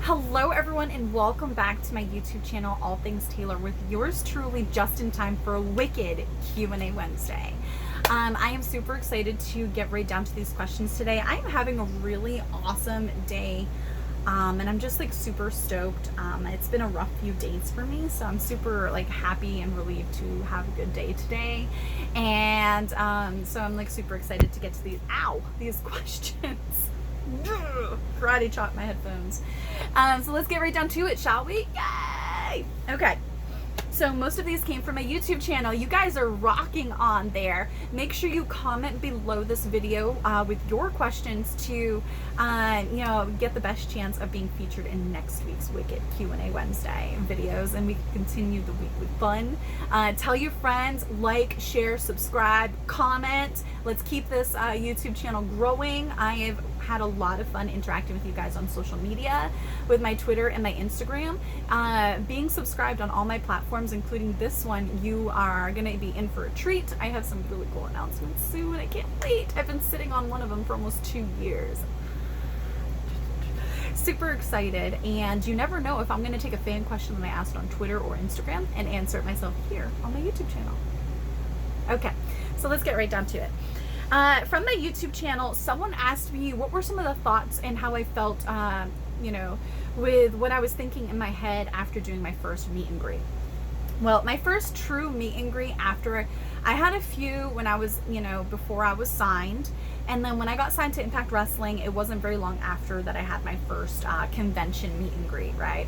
Hello everyone and welcome back to my YouTube channel, All Things Taeler, with yours truly just in time for a wicked Q&A Wednesday. I am super excited to get right down to these questions today. I am having a really awesome day and I'm just like super stoked. It's been a rough few days for me, so I'm super like happy and relieved to have a good day today. And so I'm like super excited to get to these questions. Karate chop my headphones. So let's get right down to it, shall we? Yay! Okay. So most of these came from my YouTube channel. You guys are rocking on there. Make sure you comment below this video with your questions to, get the best chance of being featured in next week's Wicked Q&A Wednesday videos, and we can continue the week with fun. Tell your friends, like, share, subscribe, comment. Let's keep this YouTube channel growing. I have had a lot of fun interacting with you guys on social media, with my Twitter and my Instagram. Being subscribed on all my platforms, including this one, you are gonna be in for a treat. I have some really cool announcements soon. I can't wait. I've been sitting on one of them for almost 2 years. Super excited, and you never know if I'm gonna take a fan question that I asked on Twitter or Instagram and answer it myself here on my YouTube channel. Okay, so let's get right down to it. From my YouTube channel, someone asked me what were some of the thoughts and how I felt, with what I was thinking in my head after doing my first meet and greet. Well, my first true meet and greet after I had a few when I was, before I was signed. And then when I got signed to Impact Wrestling, it wasn't very long after that I had my first convention meet and greet, right?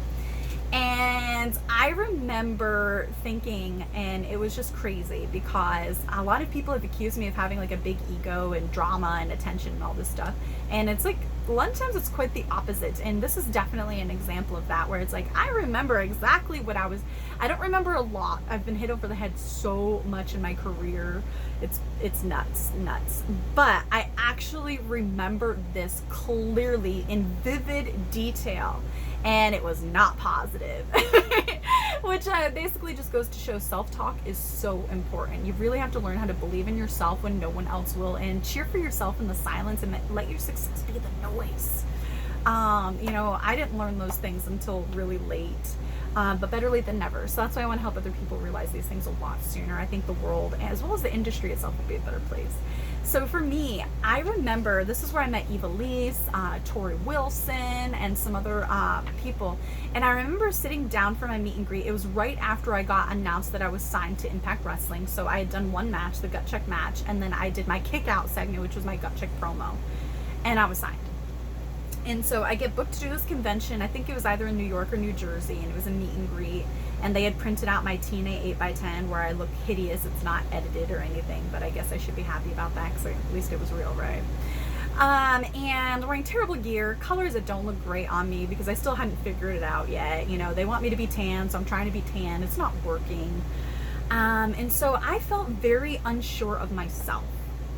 And I remember thinking, and it was just crazy because a lot of people have accused me of having like a big ego and drama and attention and all this stuff. And it's like, a lot of times it's quite the opposite. And this is definitely an example of that, where it's like, I remember exactly what I don't remember a lot. I've been hit over the head so much in my career. It's nuts. But I actually remember this clearly in vivid detail. And it was not positive, which basically just goes to show self-talk is so important. You really have to learn how to believe in yourself when no one else will, and cheer for yourself in the silence, and let your success be the noise. I didn't learn those things until really late, but better late than never. So that's why I want to help other people realize these things a lot sooner. I think the world, as well as the industry itself, will be a better place. So for me, I remember this is where I met Eva Lise, Tori Wilson, and some other people. And I remember sitting down for my meet and greet. It was right after I got announced that I was signed to Impact Wrestling. So I had done one match, the gut check match, and then I did my kick out segment, which was my gut check promo, and I was signed. And so I get booked to do this convention. I think it was either in New York or New Jersey, and it was a meet and greet. And they had printed out my TNA 8x10 where I look hideous. It's not edited or anything, but I guess I should be happy about that because at least it was real, right? And wearing terrible gear, colors that don't look great on me because I still hadn't figured it out yet. They want me to be tan, so I'm trying to be tan. It's not working. And so I felt very unsure of myself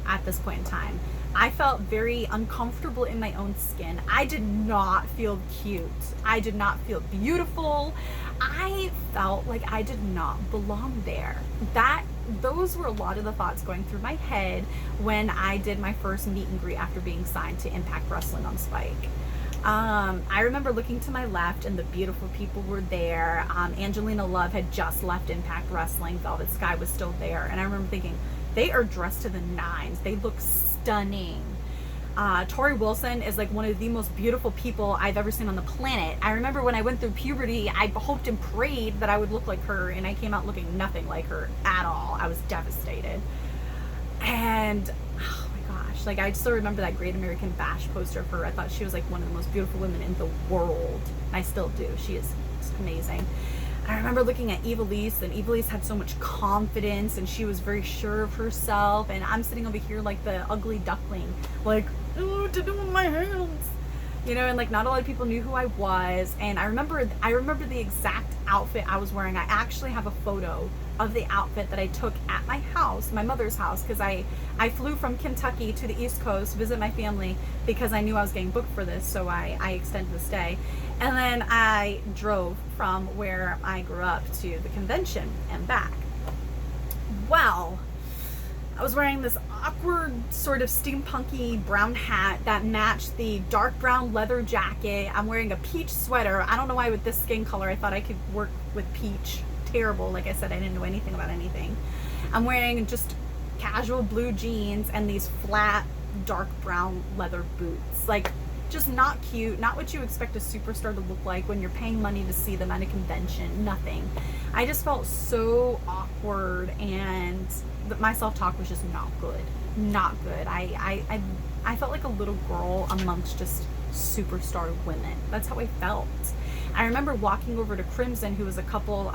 at this point in time. I felt very uncomfortable in my own skin. I did not feel cute. I did not feel beautiful. I felt like I did not belong there. Those were a lot of the thoughts going through my head when I did my first meet and greet after being signed to Impact Wrestling on Spike. I remember looking to my left and the beautiful people were there. Angelina Love had just left Impact Wrestling. Velvet Sky was still there. And I remember thinking, they are dressed to the nines. They look stunning. Tori Wilson is like one of the most beautiful people I've ever seen on the planet. I remember when I went through puberty, I hoped and prayed that I would look like her, and I came out looking nothing like her at all. I was devastated. And oh my gosh, like I still remember that Great American Bash poster of her. I thought she was like one of the most beautiful women in the world. I still do. She is amazing. I remember looking at Eva Lise, and Eva Lise had so much confidence, and she was very sure of herself, and I'm sitting over here like the ugly duckling, like, oh, what to do with my hands? And like not a lot of people knew who I was. And I remember the exact outfit I was wearing. I actually have a photo of the outfit that I took at my house, my mother's house, because I flew from Kentucky to the East Coast to visit my family because I knew I was getting booked for this, so I extended the stay. And then I drove from where I grew up to the convention and back. Well, I was wearing this awkward sort of steampunky brown hat that matched the dark brown leather jacket. I'm wearing a peach sweater. I don't know why with this skin color I thought I could work with peach. Terrible. Like I said, I didn't know anything about anything. I'm wearing just casual blue jeans and these flat dark brown leather boots. Like, just not cute, not what you expect a superstar to look like when you're paying money to see them at a convention. Nothing. I just felt so awkward, and my self-talk was just not good. Not good. I felt like a little girl amongst just superstar women. That's how I felt. I remember walking over to Crimson, who was a couple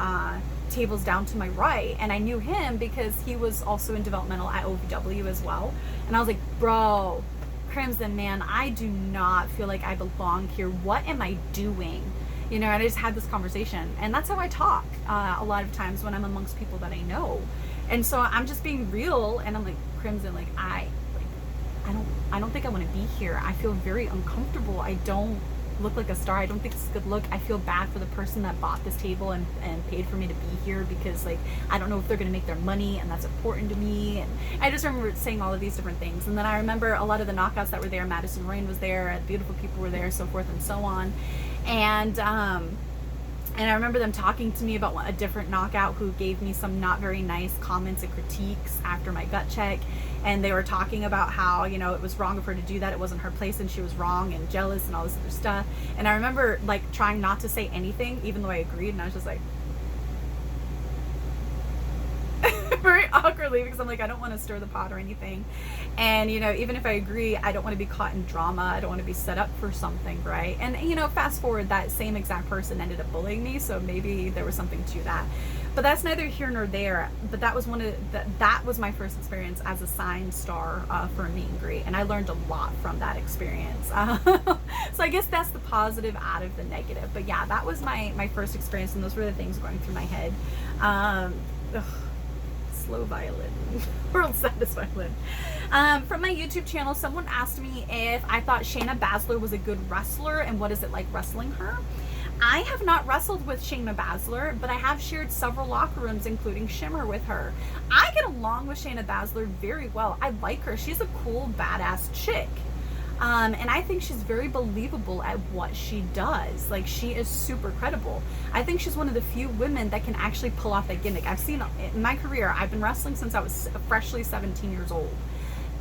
tables down to my right, and I knew him because he was also in developmental at OVW as well. And I was like, bro, Crimson, man, I do not feel like I belong here. What am I doing? You know, and I just had this conversation, and that's how I talk a lot of times when I'm amongst people that I know. And so I'm just being real, and I'm like, Crimson, like I don't think I want to be here. I feel very uncomfortable. I don't look like a star. I don't think it's a good look. I feel bad for the person that bought this table and paid for me to be here, because like I don't know if they're gonna make their money, and that's important to me. And I just remember saying all of these different things. And then I remember a lot of the knockouts that were there. Madison Rain was there, beautiful people were there, so forth and so on. And I remember them talking to me about a different knockout who gave me some not very nice comments and critiques after my gut check. And they were talking about how, you know, it was wrong of her to do that. It wasn't her place and she was wrong and jealous and all this other stuff. And I remember like trying not to say anything, even though I agreed. And I was just like, very awkwardly, because I'm like, I don't want to stir the pot or anything. And, you know, even if I agree, I don't want to be caught in drama. I don't want to be set up for something, right? And, you know, fast forward, that same exact person ended up bullying me. So maybe there was something to that. But that's neither here nor there. But that was that was my first experience as a signed star for a meet and greet. And I learned a lot from that experience. So I guess that's the positive out of the negative. But yeah, that was my first experience. And those were the things going through my head. Slow violin. World's saddest violin. From my YouTube channel, someone asked me if I thought Shayna Baszler was a good wrestler and what is it like wrestling her. I have not wrestled with Shayna Baszler, but I have shared several locker rooms, including Shimmer, with her. I get along with Shayna Baszler very well. I like her. She's a cool, badass chick. And I think she's very believable at what she does. Like, she is super credible. I think she's one of the few women that can actually pull off that gimmick. I've seen in my career, I've been wrestling since I was freshly 17 years old.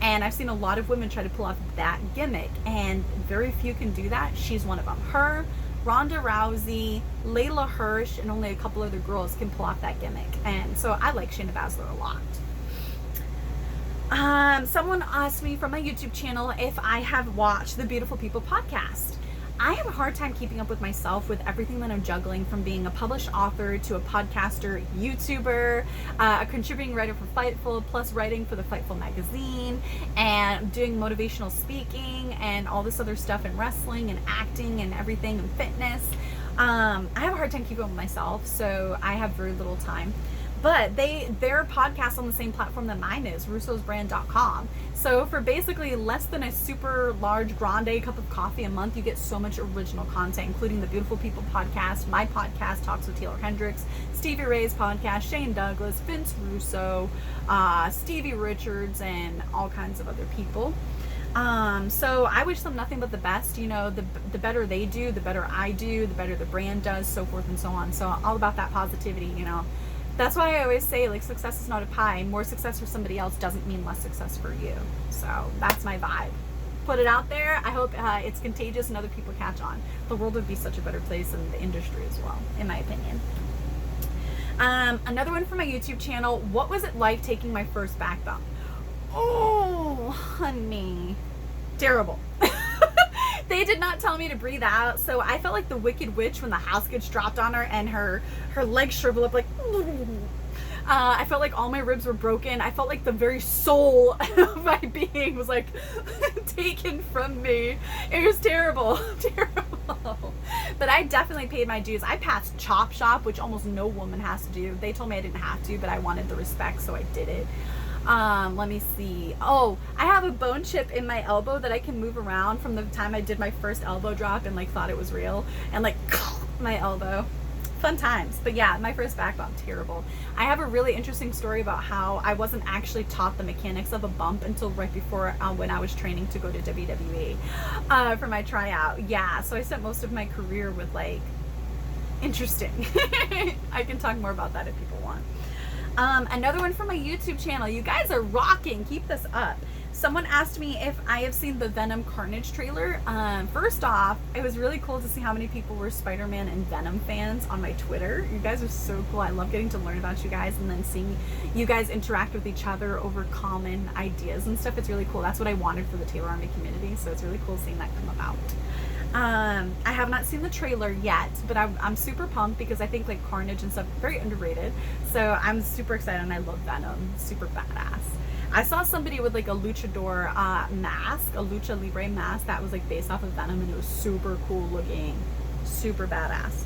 And I've seen a lot of women try to pull off that gimmick, and very few can do that. She's one of them. Her, Ronda Rousey, Layla Hirsch, and only a couple other girls can pull off that gimmick. And so I like Shayna Baszler a lot. Someone asked me from my YouTube channel if I have watched the Beautiful People podcast. I have a hard time keeping up with myself with everything that I'm juggling, from being a published author to a podcaster, YouTuber, a contributing writer for Fightful, plus writing for the Fightful magazine, and doing motivational speaking and all this other stuff in wrestling and acting and everything and fitness. I have a hard time keeping up with myself, so I have very little time. But their podcast on the same platform that mine is, russosbrand.com. So for basically less than a super large grande cup of coffee a month, you get so much original content, including the Beautiful People podcast, my podcast, Talks with Taeler Hendrix, Stevie Ray's podcast, Shane Douglas, Vince Russo, Stevie Richards, and all kinds of other people. So I wish them nothing but the best. You know, the better they do, the better I do, the better the brand does, so forth and so on. So all about that positivity, you know. That's why I always say, like, success is not a pie. More success for somebody else doesn't mean less success for you. So that's my vibe. Put it out there. I hope it's contagious and other people catch on. The world would be such a better place, and the industry as well, in my opinion. Another one from my YouTube channel. What was it like taking my first back bump? Oh, honey. Terrible. They did not tell me to breathe out, so I felt like the Wicked Witch when the house gets dropped on her and her legs shrivel up like. I felt like all my ribs were broken. I felt like the very soul of my being was like taken from me. It was terrible, terrible. But I definitely paid my dues. I passed Chop Shop, which almost no woman has to do. They told me I didn't have to, but I wanted the respect, so I did it. Let me see. Oh, I have a bone chip in my elbow that I can move around from the time I did my first elbow drop and like thought it was real, and like my elbow Fun times. But yeah, my first back bump, terrible. I have a really interesting story about how I wasn't actually taught the mechanics of a bump until right before when I was training to go to WWE for my tryout. Yeah, so I spent most of my career with like, interesting. I can talk more about that if people want. Another one from my YouTube channel. You guys are rocking. Keep this up. Someone asked me if I have seen the Venom Carnage trailer. First off, it was really cool to see how many people were Spider-Man and Venom fans on my Twitter. You guys are so cool. I love getting to learn about you guys and then seeing you guys interact with each other over common ideas and stuff. It's really cool. That's what I wanted for the Taeler Army community, so it's really cool seeing that come about. I have not seen the trailer yet, but I'm super pumped because I think like Carnage and stuff very underrated. So I'm super excited, and I love Venom. Super badass. I saw somebody with like a luchador mask, a lucha libre mask that was like based off of Venom, and it was super cool looking, super badass.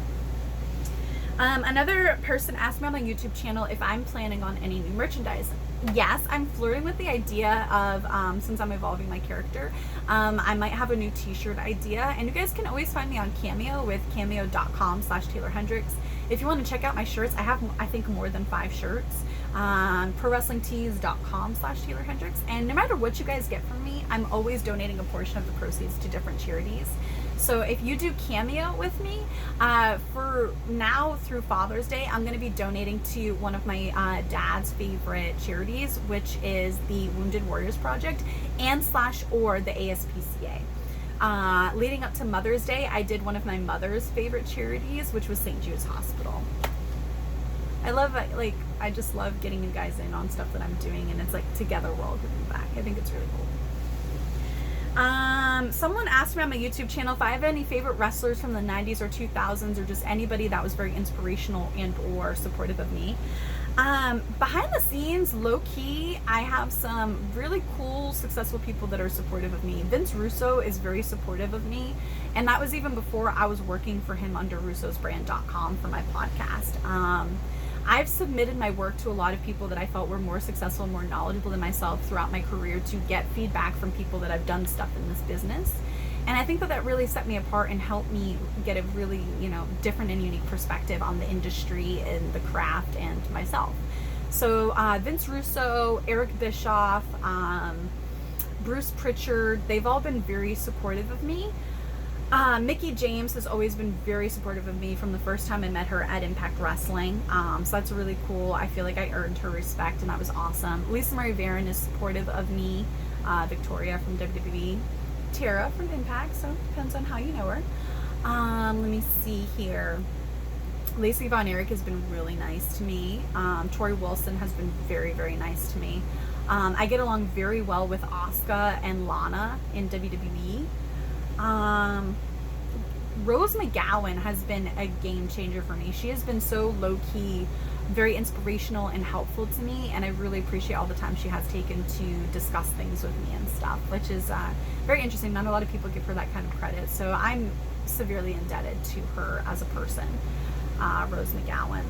Another person asked me on my YouTube channel if I'm planning on any new merchandise. Yes, I'm flirting with the idea of, since I'm evolving my character, I might have a new t-shirt idea, and you guys can always find me on Cameo with cameo.com/Taeler Hendrix. If you want to check out my shirts, I have, I think, more than 5 shirts. ProWrestlingTees.com/Taeler Hendrix. And no matter what you guys get from me, I'm always donating a portion of the proceeds to different charities. So if you do Cameo with me, for now through Father's Day, I'm going to be donating to one of my dad's favorite charities, which is the Wounded Warriors Project and/or the ASPCA. Leading up to Mother's Day, I did one of my mother's favorite charities, which was St. Jude's Hospital. I love it. Like, I just love getting you guys in on stuff that I'm doing, and it's like together we're all giving back. I think it's really cool. Someone asked me on my YouTube channel if I have any favorite wrestlers from the 90s or 2000s, or just anybody that was very inspirational and or supportive of me. Behind the scenes, low key, I have some really cool, successful people that are supportive of me. Vince Russo is very supportive of me, and that was even before I was working for him under russosbrand.com for my podcast. I've submitted my work to a lot of people that I felt were more successful and more knowledgeable than myself throughout my career to get feedback from people that I've done stuff in this business. And I think that that really set me apart and helped me get a really, different and unique perspective on the industry and the craft and myself. So Vince Russo, Eric Bischoff, Bruce Pritchard, they've all been very supportive of me. Mickie James has always been very supportive of me from the first time I met her at Impact Wrestling. So that's really cool. I feel like I earned her respect, and that was awesome. Lisa Marie Varon is supportive of me. Victoria from WWE. Tara from Impact, so it depends on how you know her. Let me see here. Lacey Von Erich has been really nice to me. Tori Wilson has been very, very nice to me. I get along very well with Asuka and Lana in WWE. Rose McGowan has been a game changer for me. She has been so low-key, very inspirational and helpful to me, and I really appreciate all the time she has taken to discuss things with me and stuff, which is very interesting. Not a lot of people give her that kind of credit, so I'm severely indebted to her as a person. Rose McGowan.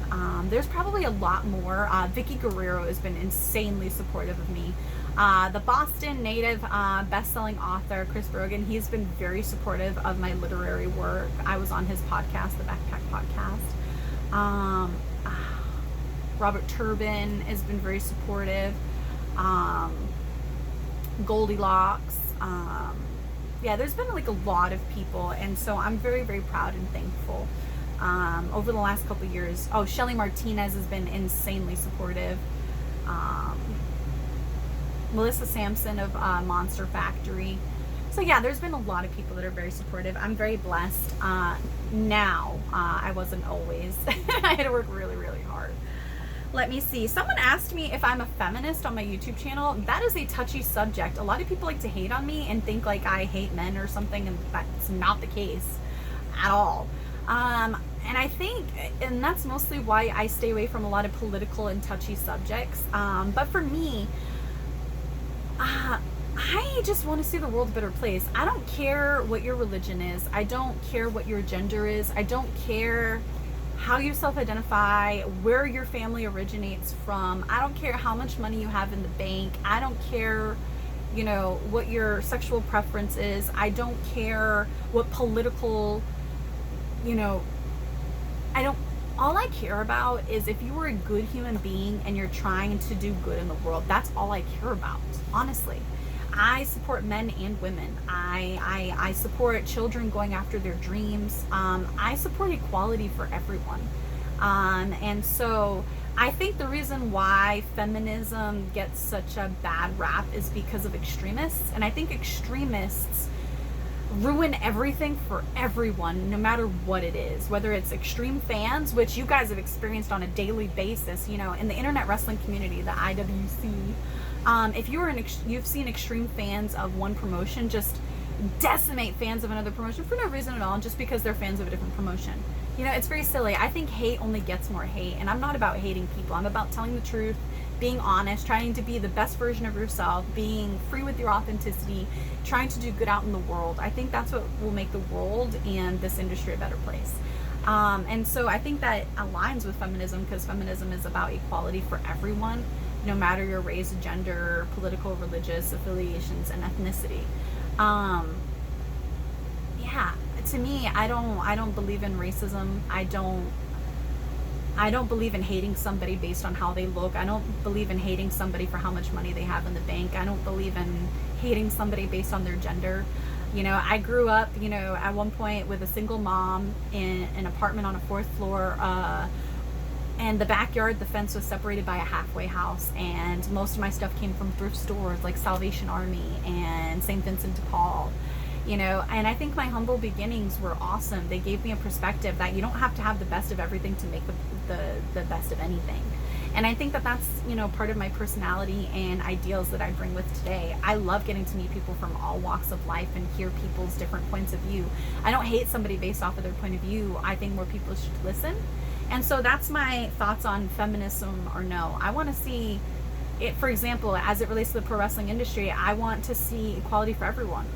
There's probably a lot more. Vicky Guerrero has been insanely supportive of me. The Boston native best-selling author Chris Brogan, he's been very supportive of my literary work. I was on his podcast, the Backpack Podcast. Robert Turbin has been very supportive. Goldilocks. Yeah, there's been like a lot of people, and so I'm very, very proud and thankful. Over the last couple of years. Oh, Shelly Martinez has been insanely supportive. Melissa Sampson of Monster Factory. So yeah, there's been a lot of people that are very supportive. I'm very blessed. Now, I wasn't always. I had to work really, really hard. Let me see. Someone asked me if I'm a feminist on my YouTube channel. That is a touchy subject. A lot of people like to hate on me and think like I hate men or something, and that's not the case at all. And I think, and that's mostly why I stay away from a lot of political and touchy subjects. But for me, I just want to see the world a better place. I don't care what your religion is. I don't care what your gender is. I don't care how you self-identify, where your family originates from. I don't care how much money you have in the bank. I don't care, what your sexual preference is. I don't care what political, all I care about is if you are a good human being and you're trying to do good in the world. That's all I care about, honestly. I support men and women. I support children going after their dreams. I support equality for everyone. And so I think the reason why feminism gets such a bad rap is because of extremists. And I think extremists ruin everything for everyone, no matter what it is, whether it's extreme fans, which you guys have experienced on a daily basis, you know, in the internet wrestling community, the IWC. If you've seen extreme fans of one promotion just decimate fans of another promotion for no reason at all, just because they're fans of a different promotion. You know, it's very silly. I think hate only gets more hate, and I'm not about hating people. I'm about telling the truth, being honest, trying to be the best version of yourself, being free with your authenticity, trying to do good out in the world. I think that's what will make the world and this industry a better place. And so I think that aligns with feminism, because feminism is about equality for everyone, no matter your race, gender, political, religious affiliations, and ethnicity. Yeah, to me, I don't believe in racism. I don't believe in hating somebody based on how they look. I don't believe in hating somebody for how much money they have in the bank. I don't believe in hating somebody based on their gender. You know, I grew up, you know, at one point with a single mom in an apartment on a 4th floor, and the backyard, the fence was separated by a halfway house, and most of my stuff came from thrift stores like Salvation Army and St. Vincent de Paul. You know, and I think my humble beginnings were awesome. They gave me a perspective that you don't have to have the best of everything to make the best of anything. And I think that that's, you know, part of my personality and ideals that I bring with today. I love getting to meet people from all walks of life and hear people's different points of view. I don't hate somebody based off of their point of view. I think more people should listen. And so that's my thoughts on feminism or no. I want to see it, for example, as it relates to the pro wrestling industry, I want to see equality for everyone.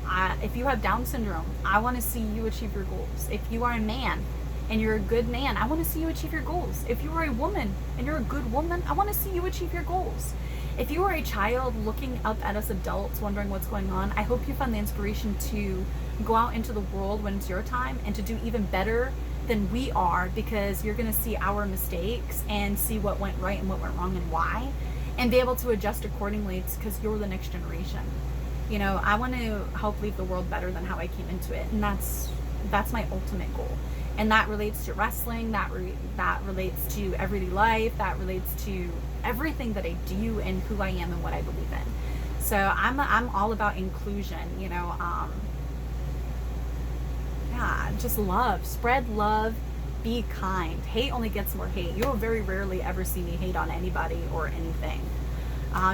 If you have Down syndrome, I want to see you achieve your goals. If you are a man and you're a good man, I want to see you achieve your goals. If you are a woman and you're a good woman, I want to see you achieve your goals. If you are a child looking up at us adults wondering what's going on, I hope you find the inspiration to go out into the world when it's your time and to do even better than we are, because you're going to see our mistakes and see what went right and what went wrong and why, and be able to adjust accordingly, because you're the next generation. You know, I want to help leave the world better than how I came into it, and that's my ultimate goal. And that relates to wrestling, that relates to everyday life, that relates to everything that I do and who I am and what I believe in. So I'm all about inclusion, you know. Yeah, just love, spread love, be kind. Hate only gets more hate. You will very rarely ever see me hate on anybody or anything.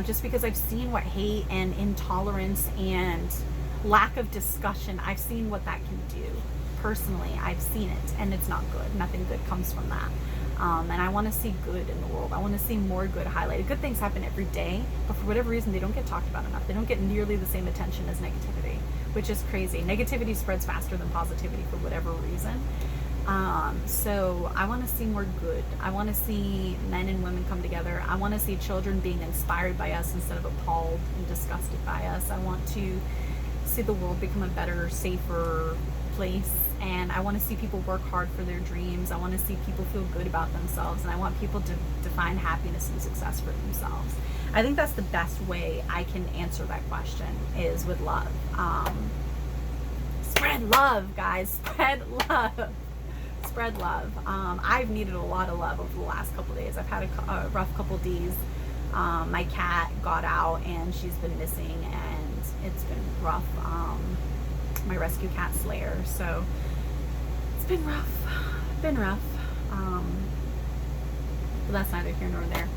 Just because I've seen what hate and intolerance and lack of discussion, I've seen what that can do. Personally, I've seen it, and it's not good. Nothing good comes from that. And I want to see good in the world. I want to see more good highlighted. Good things happen every day, but for whatever reason, they don't get talked about enough. They don't get nearly the same attention as negativity, which is crazy. Negativity spreads faster than positivity for whatever reason. So I want to see more good. I want to see men and women come together. I want to see children being inspired by us instead of appalled and disgusted by us. I want to see the world become a better, safer place. And I want to see people work hard for their dreams. I want to see people feel good about themselves. And I want people to define happiness and success for themselves. I think that's the best way I can answer that question, is with love. Spread love, guys. Spread love. Spread love. I've needed a lot of love over the last couple days. I've had a rough couple days. My cat got out and she's been missing, and it's been rough. My rescue cat Slayer. So it's been rough. But that's neither here nor there.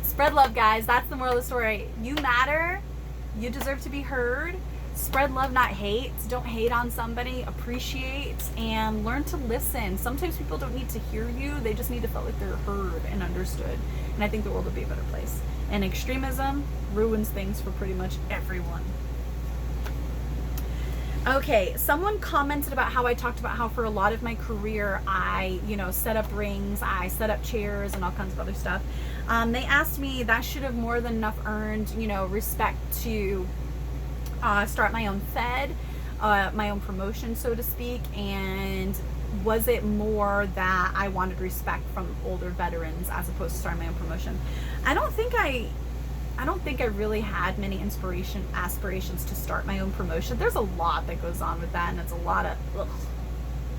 Spread love, guys. That's the moral of the story. You matter. You deserve to be heard. Spread love, not hate. Don't hate on somebody. Appreciate and learn to listen. Sometimes people don't need to hear you. They just need to feel like they're heard and understood. And I think the world would be a better place. And extremism ruins things for pretty much everyone. Okay, someone commented about how I talked about how for a lot of my career I, set up rings, I set up chairs and all kinds of other stuff. They asked me that should have more than enough earned, respect to start my own Fed, my own promotion, so to speak, and Was it more that I wanted respect from older veterans as opposed to starting my own promotion? I don't think I really had many aspirations to start my own promotion. There's a lot that goes on with that, and it's a lot of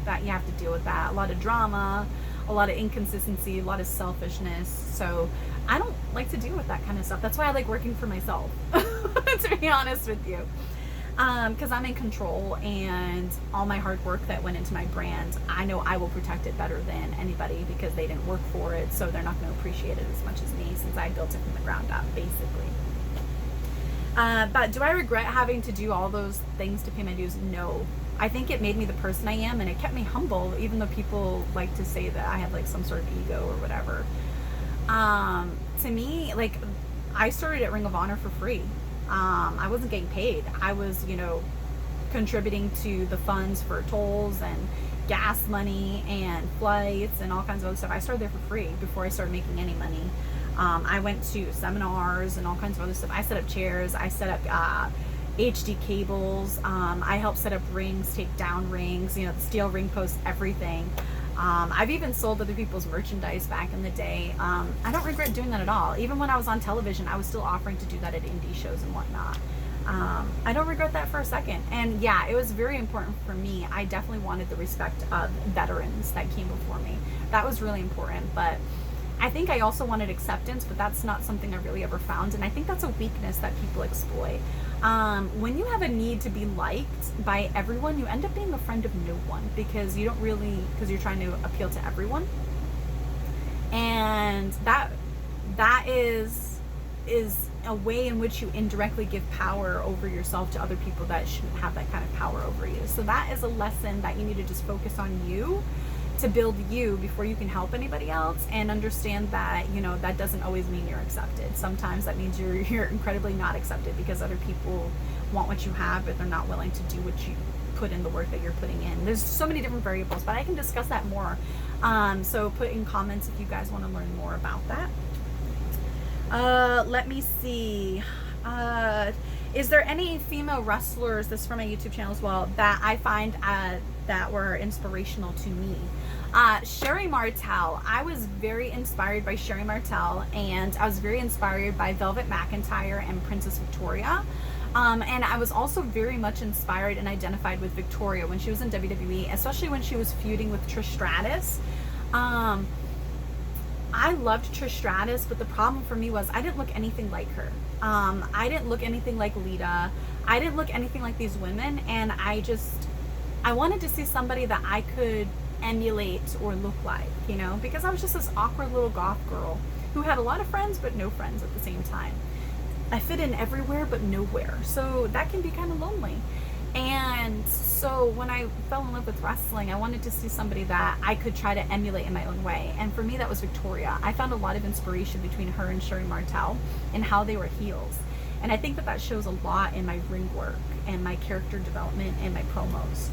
that you have to deal with that. A lot of drama, a lot of inconsistency, a lot of selfishness. So I don't like to deal with that kind of stuff. That's why I like working for myself, to be honest with you. Because I'm in control, and all my hard work that went into my brand, I know I will protect it better than anybody because they didn't work for it, so they're not going to appreciate it as much as me since I built it from the ground up, basically. But do I regret having to do all those things to pay my dues? No. I think it made me the person I am, and it kept me humble, even though people like to say that I had like some sort of ego or whatever. To me, like, I started at Ring of Honor for free. I wasn't getting paid. I was, contributing to the funds for tolls and gas money and flights and all kinds of other stuff. I started there for free before I started making any money. I went to seminars and all kinds of other stuff. I set up chairs. I set up HD cables. I helped set up rings, take down rings, the steel ring posts, everything. I've even sold other people's merchandise back in the day. I don't regret doing that at all. Even when I was on television, I was still offering to do that at indie shows and whatnot. I don't regret that for a second. And yeah, it was very important for me. I definitely wanted the respect of veterans that came before me. That was really important. But I think I also wanted acceptance, but that's not something I really ever found. And I think that's a weakness that people exploit. When you have a need to be liked by everyone, you end up being a friend of no one because you're trying to appeal to everyone. And that is a way in which you indirectly give power over yourself to other people that shouldn't have that kind of power over you. So that is a lesson that you need to just focus on you to build you before you can help anybody else, and understand that that doesn't always mean you're accepted. Sometimes that means you're incredibly not accepted because other people want what you have, but they're not willing to do what you put in, the work that you're putting in. There's so many different variables, but I can discuss that more. So put in comments if you guys want to learn more about that. Let me see. Is there any female wrestlers, this is from my YouTube channel as well, that I find that were inspirational to me? Sherry Martel. I was very inspired by Sherry Martel, and I was very inspired by Velvet McIntyre and Princess Victoria. And I was also very much inspired and identified with Victoria when she was in WWE, especially when she was feuding with Trish Stratus. I loved Trish Stratus, but the problem for me was I didn't look anything like her. I didn't look anything like Lita. I didn't look anything like these women, and I wanted to see somebody that I could emulate or look like, because I was just this awkward little goth girl who had a lot of friends but no friends at the same time. I fit in everywhere but nowhere, so that can be kind of lonely. And so when I fell in love with wrestling, I wanted to see somebody that I could try to emulate in my own way. And for me, that was Victoria. I found a lot of inspiration between her and Sherry Martel and how they were heels. And I think that shows a lot in my ring work and my character development and my promos.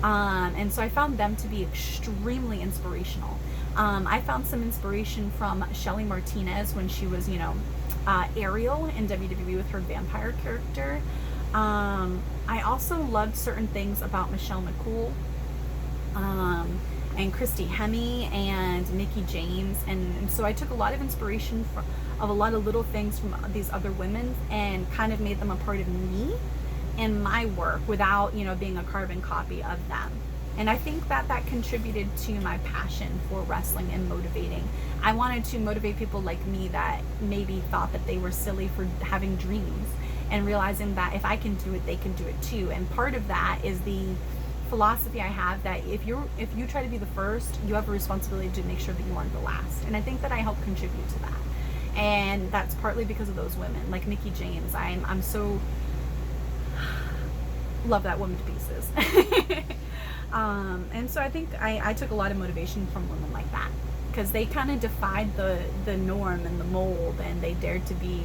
And so I found them to be extremely inspirational. I found some inspiration from Shelly Martinez when she was, Ariel in WWE with her vampire character. I also loved certain things about Michelle McCool, and Christy Hemme and Mickie James, and so I took a lot of inspiration of a lot of little things from these other women and kind of made them a part of me and my work without, being a carbon copy of them. And I think that contributed to my passion for wrestling and motivating. I wanted to motivate people like me that maybe thought that they were silly for having dreams, and realizing that if I can do it, they can do it too. And part of that is the philosophy I have that if you try to be the first, you have a responsibility to make sure that you aren't the last. And I think that I help contribute to that. And that's partly because of those women, like Mickie James. I'm so love that woman to pieces. And so I think I took a lot of motivation from women like that, because they kind of defied the norm and the mold, and they dared to be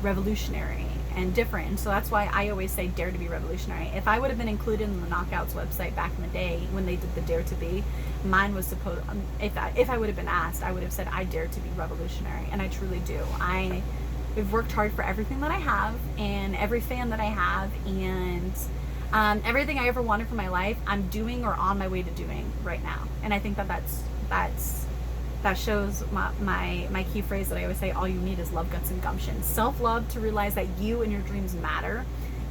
revolutionary and different. And so that's why I always say dare to be revolutionary. If I would have been included in the Knockouts website back in the day when they did the dare to be, mine was supposed, if I would have been asked, I would have said I dare to be revolutionary. And I truly do. I've worked hard for everything that I have and every fan that I have, and Everything I ever wanted for my life, I'm doing or on my way to doing right now. And I think that shows my key phrase that I always say: all you need is love, guts, and gumption. Self-love to realize that you and your dreams matter.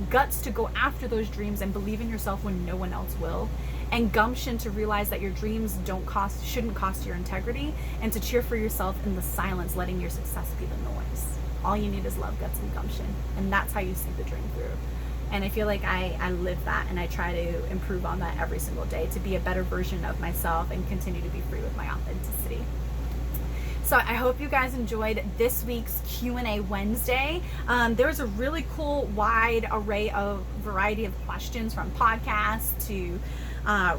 Guts to go after those dreams and believe in yourself when no one else will. And gumption to realize that your dreams shouldn't cost your integrity, and to cheer for yourself in the silence, letting your success be the noise. All you need is love, guts, and gumption. And that's how you see the dream through. And I feel like I live that, and I try to improve on that every single day to be a better version of myself and continue to be free with my authenticity. So I hope you guys enjoyed this week's Q&A Wednesday. There's a really cool wide array of variety of questions, from podcasts to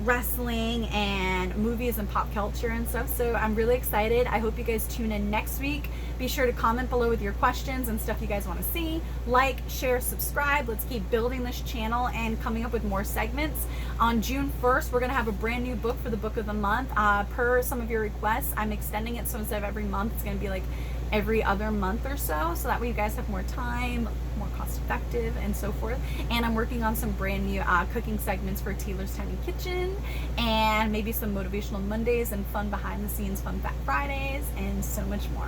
wrestling and movies and pop culture and stuff. So I'm really excited. I hope you guys tune in next week. Be sure to comment below with your questions and stuff you guys want to see. Like, share, subscribe. Let's keep building this channel and coming up with more segments. On June 1st, we're going to have a brand new book for the book of the month. Per some of your requests, I'm extending it, so instead of every month, it's going to be like every other month or so that way you guys have more time, more cost effective, and so forth. And I'm working on some brand new cooking segments for Taeler's Tiny Kitchen, and maybe some motivational Mondays and fun behind the scenes fun fact Fridays, and so much more.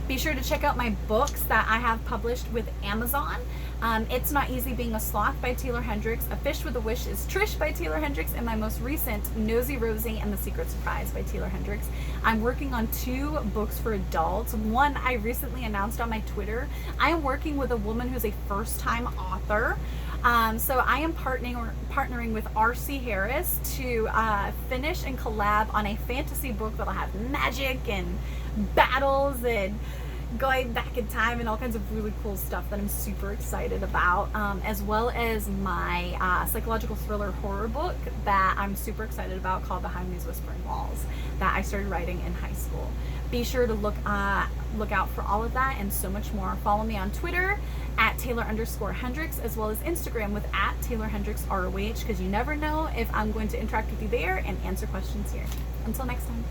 Be sure to check out my books that I have published with Amazon. It's Not Easy Being a Sloth by Taeler Hendrix, A Fish with a Wish is Trish by Taeler Hendrix, and my most recent, Nosey, Rosie, and the Secret Surprise by Taeler Hendrix. I'm working on 2 books for adults. One I recently announced on my Twitter. I am working with a woman who's a first-time author. So I am partnering with R.C. Harris to finish and collab on a fantasy book that'll have magic and battles and going back in time and all kinds of really cool stuff that I'm super excited about, as well as my psychological thriller horror book that I'm super excited about, called Behind These Whispering Walls, that I started writing in high school. Be sure to look out for all of that and so much more. Follow me on Twitter at Taeler_Hendrix, as well as Instagram with at Taeler Hendrix ROH, because you never know if I'm going to interact with you there and answer questions here. Until next time.